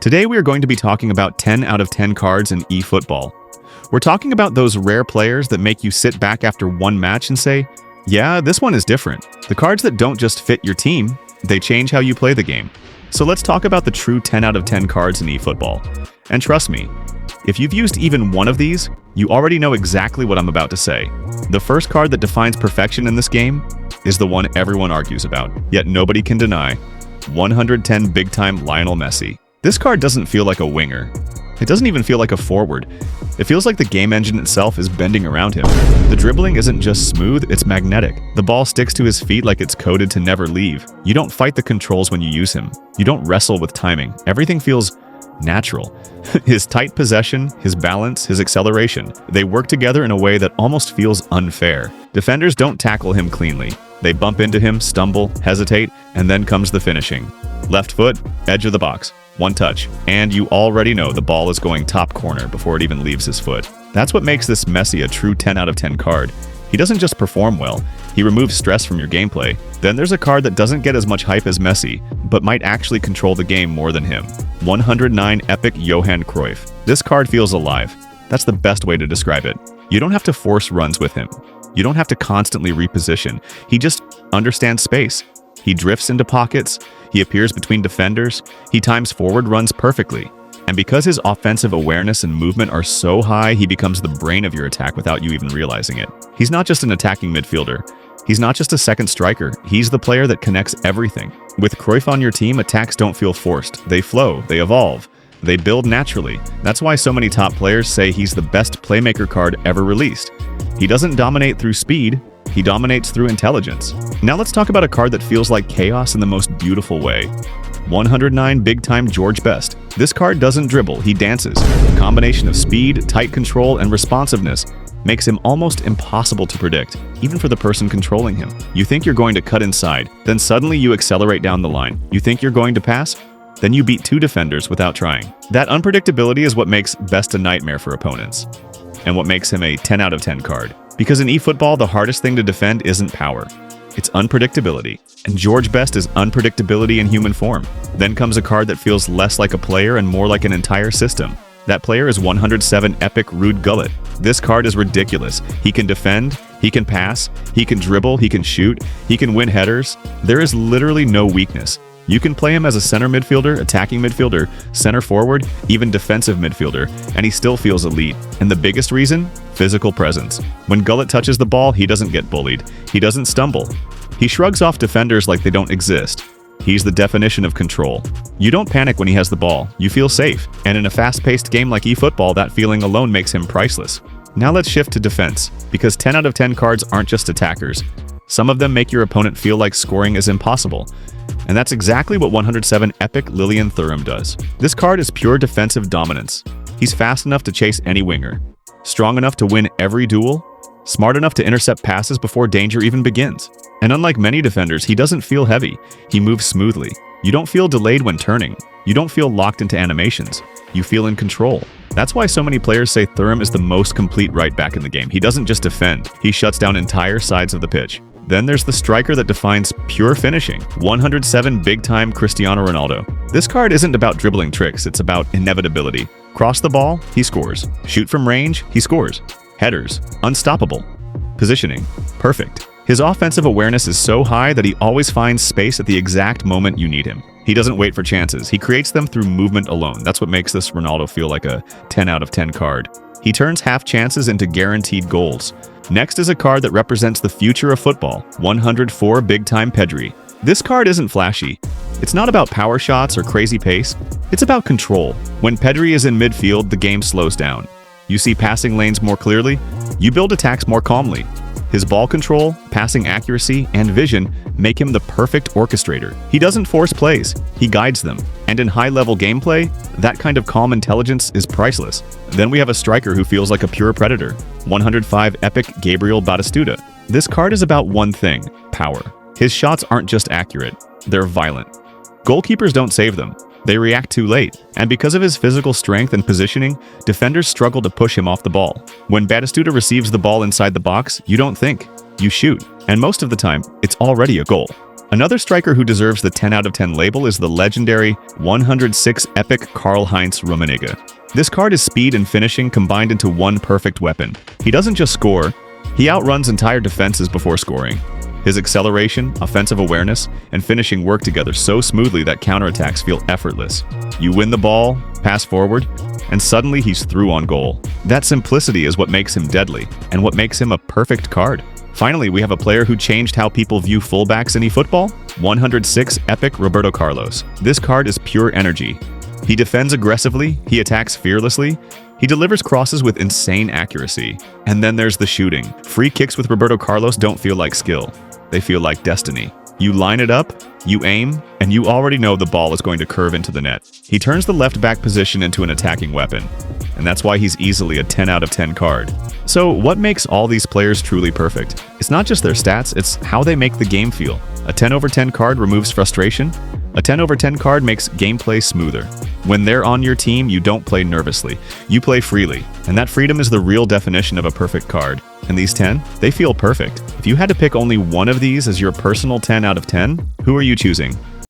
Today we are going to be talking about 10 out of 10 cards in eFootball. We're talking about those rare players that make you sit back after one match and say, yeah, this one is different. The cards that don't just fit your team, they change how you play the game. So let's talk about the true 10 out of 10 cards in eFootball. And trust me, if you've used even one of these, you already know exactly what I'm about to say. The first card that defines perfection in this game is the one everyone argues about, yet nobody can deny: 110 big-time Lionel Messi. This card doesn't feel like a winger. It doesn't even feel like a forward. It feels like the game engine itself is bending around him. The dribbling isn't just smooth, it's magnetic. The ball sticks to his feet like it's coded to never leave. You don't fight the controls when you use him. You don't wrestle with timing. Everything feels natural. His tight possession, his balance, his acceleration, they work together in a way that almost feels unfair. Defenders don't tackle him cleanly. They bump into him, stumble, hesitate, and then comes the finishing. Left foot, edge of the box, one touch, and you already know the ball is going top corner before it even leaves his foot. That's what makes this Messi a true 10 out of 10 card. He doesn't just perform well, he removes stress from your gameplay. Then there's a card that doesn't get as much hype as Messi, but might actually control the game more than him. 109 Epic Johan Cruyff. This card feels alive. That's the best way to describe it. You don't have to force runs with him. You don't have to constantly reposition. He just understands space. He drifts into pockets. He appears between defenders. He times forward runs perfectly. And because his offensive awareness and movement are so high, he becomes the brain of your attack without you even realizing it. He's not just an attacking midfielder. He's not just a second striker. He's the player that connects everything. With Cruyff on your team, attacks don't feel forced. They flow. They evolve. They build naturally. That's why so many top players say he's the best playmaker card ever released. He doesn't dominate through speed. He dominates through intelligence. Now let's talk about a card that feels like chaos in the most beautiful way. 109 big-time George Best. This card doesn't dribble, he dances. A combination of speed, tight control, and responsiveness makes him almost impossible to predict, even for the person controlling him. You think you're going to cut inside, then suddenly you accelerate down the line. You think you're going to pass? Then you beat two defenders without trying. That unpredictability is what makes Best a nightmare for opponents, and what makes him a 10 out of 10 card. Because in eFootball, the hardest thing to defend isn't power. It's unpredictability. And George Best is unpredictability in human form. Then comes a card that feels less like a player and more like an entire system. That player is 107 Epic Ruud Gullit. This card is ridiculous. He can defend, he can pass, he can dribble, he can shoot, he can win headers. There is literally no weakness. You can play him as a center midfielder, attacking midfielder, center forward, even defensive midfielder, and he still feels elite. And the biggest reason? Physical presence. When Gullit touches the ball, he doesn't get bullied. He doesn't stumble. He shrugs off defenders like they don't exist. He's the definition of control. You don't panic when he has the ball. You feel safe. And in a fast-paced game like eFootball, that feeling alone makes him priceless. Now let's shift to defense, because 10 out of 10 cards aren't just attackers. Some of them make your opponent feel like scoring is impossible. And that's exactly what 107 Epic Lilian Thuram does. This card is pure defensive dominance. He's fast enough to chase any winger, strong enough to win every duel, smart enough to intercept passes before danger even begins. And unlike many defenders, he doesn't feel heavy. He moves smoothly. You don't feel delayed when turning. You don't feel locked into animations. You feel in control. That's why so many players say Thuram is the most complete right back in the game. He doesn't just defend. He shuts down entire sides of the pitch. Then there's the striker that defines pure finishing, 107 big-time Cristiano Ronaldo. This card isn't about dribbling tricks, it's about inevitability. Cross the ball, he scores. Shoot from range, he scores. Headers, unstoppable. Positioning, perfect. His offensive awareness is so high that he always finds space at the exact moment you need him. He doesn't wait for chances, he creates them through movement alone. That's what makes this Ronaldo feel like a 10 out of 10 card. He turns half chances into guaranteed goals. Next is a card that represents the future of football, 104 big-time Pedri. This card isn't flashy. It's not about power shots or crazy pace. It's about control. When Pedri is in midfield, the game slows down. You see passing lanes more clearly. You build attacks more calmly. His ball control, passing accuracy, and vision make him the perfect orchestrator. He doesn't force plays, he guides them. And in high-level gameplay, that kind of calm intelligence is priceless. Then we have a striker who feels like a pure predator, 105 Epic Gabriel Batistuta. This card is about one thing: power. His shots aren't just accurate, they're violent. Goalkeepers don't save them. They react too late, and because of his physical strength and positioning, defenders struggle to push him off the ball. When Batistuta receives the ball inside the box, you don't think, you shoot, and most of the time, it's already a goal. Another striker who deserves the 10 out of 10 label is the legendary 106 epic Karl-Heinz Rummenigge. This card is speed and finishing combined into one perfect weapon. He doesn't just score, he outruns entire defenses before scoring. His acceleration, offensive awareness, and finishing work together so smoothly that counterattacks feel effortless. You win the ball, pass forward, and suddenly he's through on goal. That simplicity is what makes him deadly, and what makes him a perfect card. Finally, we have a player who changed how people view fullbacks in eFootball, 106 epic Roberto Carlos. This card is pure energy. He defends aggressively, he attacks fearlessly, he delivers crosses with insane accuracy. And then there's the shooting. Free kicks with Roberto Carlos don't feel like skill. They feel like destiny. You line it up, you aim, and you already know the ball is going to curve into the net. He turns the left back position into an attacking weapon, and that's why he's easily a 10 out of 10 card. So what makes all these players truly perfect? It's not just their stats, it's how they make the game feel. A 10 over 10 card removes frustration. A 10 over 10 card makes gameplay smoother. When they're on your team, you don't play nervously. You play freely, and that freedom is the real definition of a perfect card. And these 10, they feel perfect. If you had to pick only one of these as your personal 10 out of 10, who are you choosing?